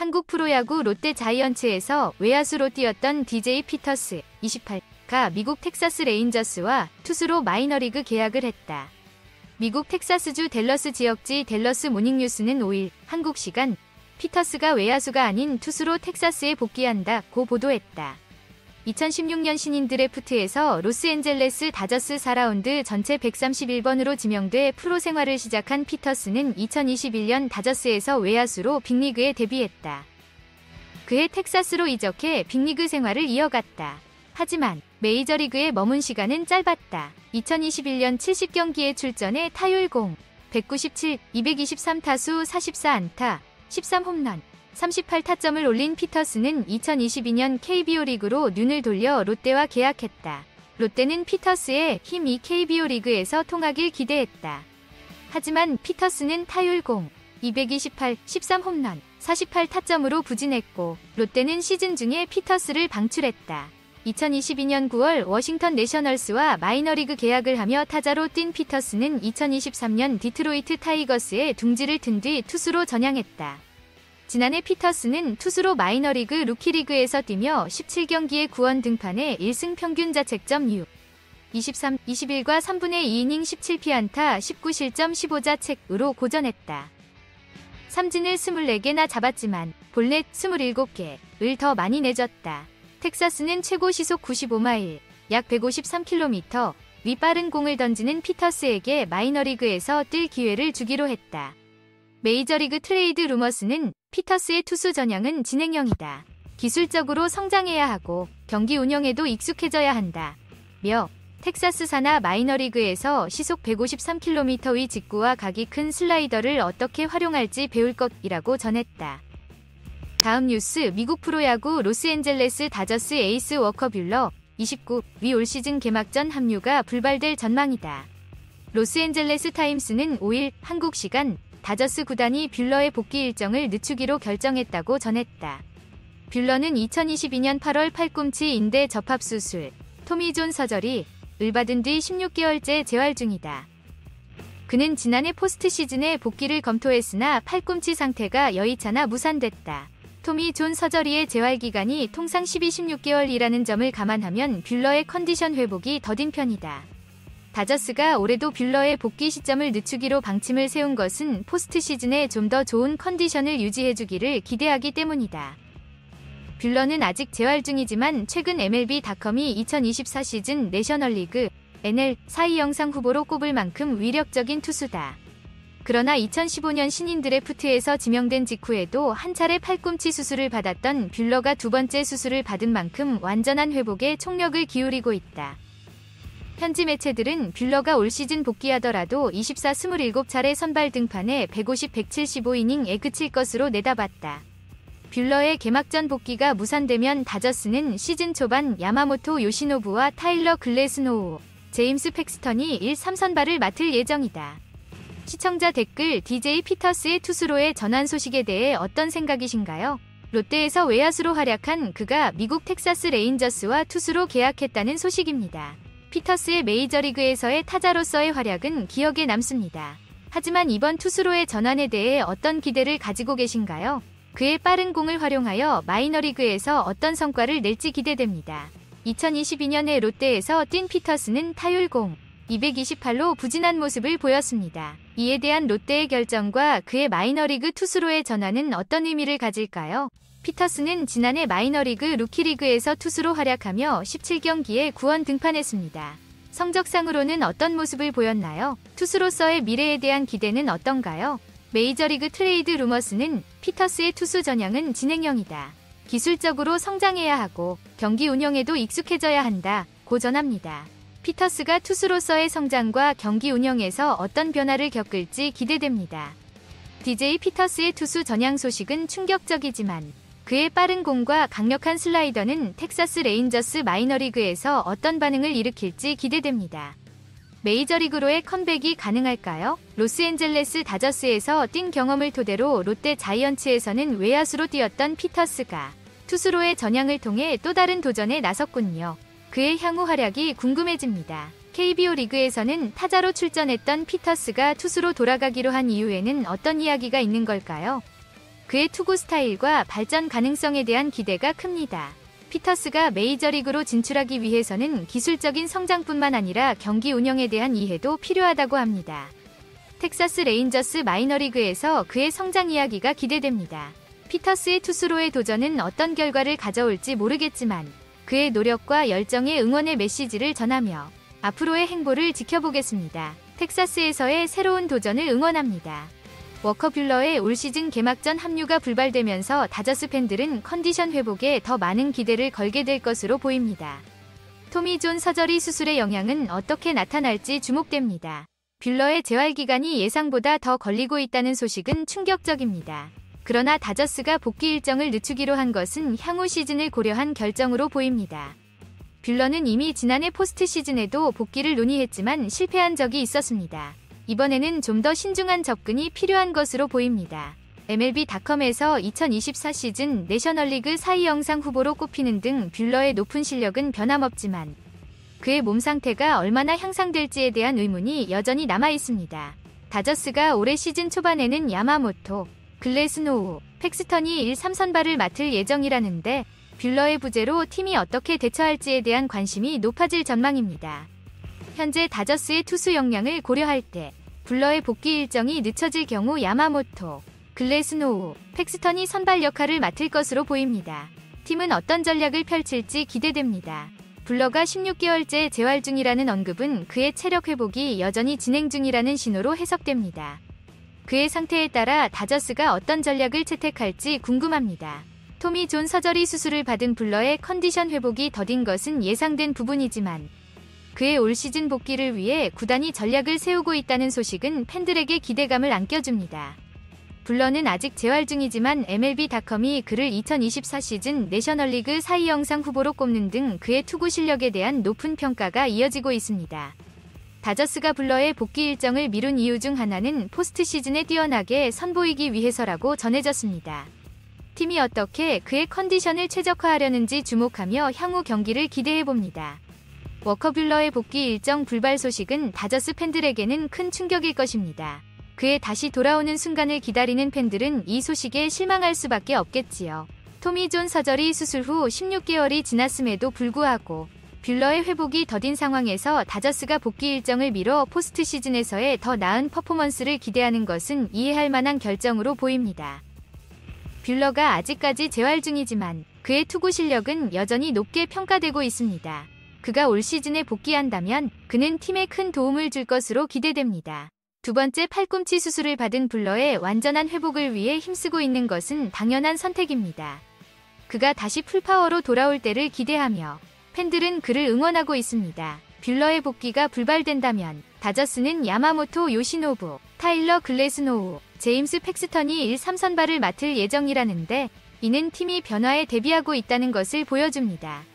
한국 프로야구 롯데 자이언츠에서 외야수로 뛰었던 DJ 피터스, 28가 미국 텍사스 레인저스와 투수로 마이너리그 계약을 했다. 미국 텍사스주 댈러스 지역지 댈러스 모닝뉴스는 5일 한국 시간 피터스가 외야수가 아닌 투수로 텍사스에 복귀한다고 보도했다. 2016년 신인 드래프트에서 로스앤젤레스 다저스 4라운드 전체 131번으로 지명돼 프로 생활을 시작한 피터스는 2021년 다저스에서 외야수로 빅리그에 데뷔했다. 그해 텍사스로 이적해 빅리그 생활을 이어갔다. 하지만 메이저리그에 머문 시간은 짧았다. 2021년 70경기에 출전해 타율 0, 197, 223타수 44안타, 13홈런, 38타점을 올린 피터스는 2022년 KBO 리그로 눈을 돌려 롯데와 계약했다. 롯데는 피터스의 힘이 KBO 리그에서 통하길 기대했다. 하지만 피터스는 타율 0, 228, 13홈런, 48타점으로 부진했고 롯데는 시즌 중에 피터스를 방출했다. 2022년 9월 워싱턴 내셔널스와 마이너리그 계약을 하며 타자로 뛴 피터스는 2023년 디트로이트 타이거스에 둥지를 튼 뒤 투수로 전향했다. 지난해 피터스는 투수로 마이너리그 루키리그에서 뛰며 17경기에 9원 등판해 1승 평균 자책점 6, 23, 21과 3분의 2이닝 17피안타 19실점 15자책으로 고전했다. 삼진을 24개나 잡았지만 볼넷 27개를 더 많이 내줬다. 텍사스는 최고 시속 95마일, 약 153km, 위 빠른 공을 던지는 피터스에게 마이너리그에서 뛸 기회를 주기로 했다. 메이저리그 트레이드 루머스는 피터스의 투수 전향은 진행형이다. 기술적으로 성장해야 하고 경기 운영에도 익숙해져야 한다. 며 텍사스 산하 마이너리그에서 시속 153km의 직구와 각이 큰 슬라이더를 어떻게 활용할지 배울 것이라고 전했다. 다음 뉴스 미국 프로야구 로스앤젤레스 다저스 에이스 워커 뷰러 29위 올 시즌 개막전 합류가 불발될 전망이다. 로스앤젤레스 타임스는 5일 한국 시간 다저스 구단이 뷰러의 복귀 일정을 늦추기로 결정했다고 전했다. 뷰러는 2022년 8월 팔꿈치 인대 접합 수술, 토미존 서저리를 받은 뒤 16개월째 재활 중이다. 그는 지난해 포스트 시즌에 복귀를 검토했으나 팔꿈치 상태가 여의치않아 무산됐다. 토미 존 서저리의 재활 기간이 통상 12-16개월이라는 점을 감안하면 뷰러의 컨디션 회복이 더딘 편이다. 다저스가 올해도 뷰러의 복귀 시점을 늦추기로 방침을 세운 것은 포스트 시즌에 좀 더 좋은 컨디션을 유지해주기를 기대하기 때문이다. 뷰러는 아직 재활 중이지만 최근 MLB.com이 2024 시즌 내셔널리그 NL 사이 영상 후보로 꼽을 만큼 위력적인 투수다. 그러나 2015년 신인 드래프트에서 지명된 직후에도 한 차례 팔꿈치 수술을 받았던 뷰러가 두 번째 수술을 받은 만큼 완전한 회복에 총력을 기울이고 있다. 현지 매체들은 뷰러가 올 시즌 복귀하더라도 24-27차례 선발 등판에 150-175이닝에 그칠 것으로 내다봤다. 뷰러의 개막전 복귀가 무산되면 다저스는 시즌 초반 야마모토 요시노부와 타일러 글래스노우, 제임스 팩스턴이 1-3선발을 맡을 예정이다. 시청자 댓글 DJ 피터스의 투수로의 전환 소식에 대해 어떤 생각이신가요? 롯데에서 외야수로 활약한 그가 미국 텍사스 레인저스와 투수로 계약했다는 소식입니다. 피터스의 메이저리그에서의 타자로서의 활약은 기억에 남습니다. 하지만 이번 투수로의 전환에 대해 어떤 기대를 가지고 계신가요? 그의 빠른 공을 활용하여 마이너리그에서 어떤 성과를 낼지 기대됩니다. 2022년에 롯데에서 뛴 피터스는 타율 0, 228로 부진한 모습을 보였습니다. 이에 대한 롯데의 결정과 그의 마이너리그 투수로의 전환은 어떤 의미를 가질까요? 피터스는 지난해 마이너리그 루키리그에서 투수로 활약하며 17경기에 9원 등판했습니다. 성적상으로는 어떤 모습을 보였나요? 투수로서의 미래에 대한 기대는 어떤가요? 메이저리그 트레이드 루머스는 피터스의 투수 전향은 진행형이다. 기술적으로 성장해야 하고 경기 운영에도 익숙해져야 한다고 전합니다. 피터스가 투수로서의 성장과 경기 운영에서 어떤 변화를 겪을지 기대됩니다. DJ 피터스의 투수 전향 소식은 충격적이지만 그의 빠른 공과 강력한 슬라이더는 텍사스 레인저스 마이너리그에서 어떤 반응을 일으킬지 기대됩니다. 메이저리그로의 컴백이 가능할까요? 로스앤젤레스 다저스에서 뛴 경험을 토대로 롯데 자이언츠에서는 외야수로 뛰었던 피터스가 투수로의 전향을 통해 또 다른 도전에 나섰군요. 그의 향후 활약이 궁금해집니다. KBO 리그에서는 타자로 출전했던 피터스가 투수로 돌아가기로 한 이유에는 어떤 이야기가 있는 걸까요? 그의 투구 스타일과 발전 가능성에 대한 기대가 큽니다. 피터스가 메이저리그로 진출하기 위해서는 기술적인 성장뿐만 아니라 경기 운영에 대한 이해도 필요하다고 합니다. 텍사스 레인저스 마이너리그에서 그의 성장 이야기가 기대됩니다. 피터스의 투수로의 도전은 어떤 결과를 가져올지 모르겠지만 그의 노력과 열정의 응원의 메시지를 전하며 앞으로의 행보를 지켜보겠습니다. 텍사스에서의 새로운 도전을 응원합니다. 워커 뷰러의 올 시즌 개막전 합류가 불발되면서 다저스 팬들은 컨디션 회복에 더 많은 기대를 걸게 될 것으로 보입니다. 토미 존 서저리 수술의 영향은 어떻게 나타날지 주목됩니다. 뷰러의 재활 기간이 예상보다 더 걸리고 있다는 소식은 충격적입니다. 그러나 다저스가 복귀 일정을 늦추기로 한 것은 향후 시즌을 고려한 결정으로 보입니다. 뷰러는 이미 지난해 포스트 시즌에도 복귀를 논의했지만 실패한 적이 있었습니다. 이번에는 좀 더 신중한 접근이 필요한 것으로 보입니다. MLB.com에서 2024 시즌 내셔널리그 4위 영상 후보로 꼽히는 등 뷰러의 높은 실력은 변함없지만 그의 몸 상태가 얼마나 향상될지에 대한 의문이 여전히 남아있습니다. 다저스가 올해 시즌 초반에는 야마모토, 글래스노우, 팩스턴이 1, 3선발을 맡을 예정이라는데 뷰러의 부재로 팀이 어떻게 대처할지에 대한 관심이 높아질 전망입니다. 현재 다저스의 투수 역량을 고려할 때 뷰러의 복귀 일정이 늦춰질 경우 야마모토, 글래스노우, 팩스턴이 선발 역할을 맡을 것으로 보입니다. 팀은 어떤 전략을 펼칠지 기대됩니다. 뷰러가 16개월째 재활 중이라는 언급은 그의 체력 회복이 여전히 진행 중이라는 신호로 해석됩니다. 그의 상태에 따라 다저스가 어떤 전략을 채택할지 궁금합니다. 토미 존 서저리 수술을 받은 뷰러의 컨디션 회복이 더딘 것은 예상된 부분이지만 그의 올 시즌 복귀를 위해 구단이 전략을 세우고 있다는 소식은 팬들에게 기대감을 안겨줍니다. 뷰러는 아직 재활 중이지만 MLB.com이 그를 2024 시즌 내셔널리그 4위 영상 후보로 꼽는 등 그의 투구 실력에 대한 높은 평가가 이어지고 있습니다. 다저스가 뷰러의 복귀 일정을 미룬 이유 중 하나는 포스트 시즌에 뛰어나게 선보이기 위해서라고 전해졌습니다. 팀이 어떻게 그의 컨디션을 최적화하려는지 주목하며 향후 경기를 기대해봅니다. 워커 뷰러의 복귀 일정 불발 소식은 다저스 팬들에게는 큰 충격일 것입니다. 그의 다시 돌아오는 순간을 기다리는 팬들은 이 소식에 실망할 수밖에 없겠지요. 토미 존 서저리 수술 후 16개월이 지났음에도 불구하고 뷰러의 회복이 더딘 상황에서 다저스가 복귀 일정을 미뤄 포스트 시즌에서의 더 나은 퍼포먼스를 기대하는 것은 이해할 만한 결정으로 보입니다. 뷰러가 아직까지 재활 중이지만 그의 투구 실력은 여전히 높게 평가되고 있습니다. 그가 올 시즌에 복귀한다면 그는 팀에 큰 도움을 줄 것으로 기대됩니다. 두 번째 팔꿈치 수술을 받은 뷰러의 완전한 회복을 위해 힘쓰고 있는 것은 당연한 선택입니다. 그가 다시 풀파워로 돌아올 때를 기대하며 팬들은 그를 응원하고 있습니다. 뷰러의 복귀가 불발된다면 다저스는 야마모토 요시노부, 타일러 글래스노우, 제임스 팩스턴이 1, 3선발을 맡을 예정이라는데 이는 팀이 변화에 대비하고 있다는 것을 보여줍니다.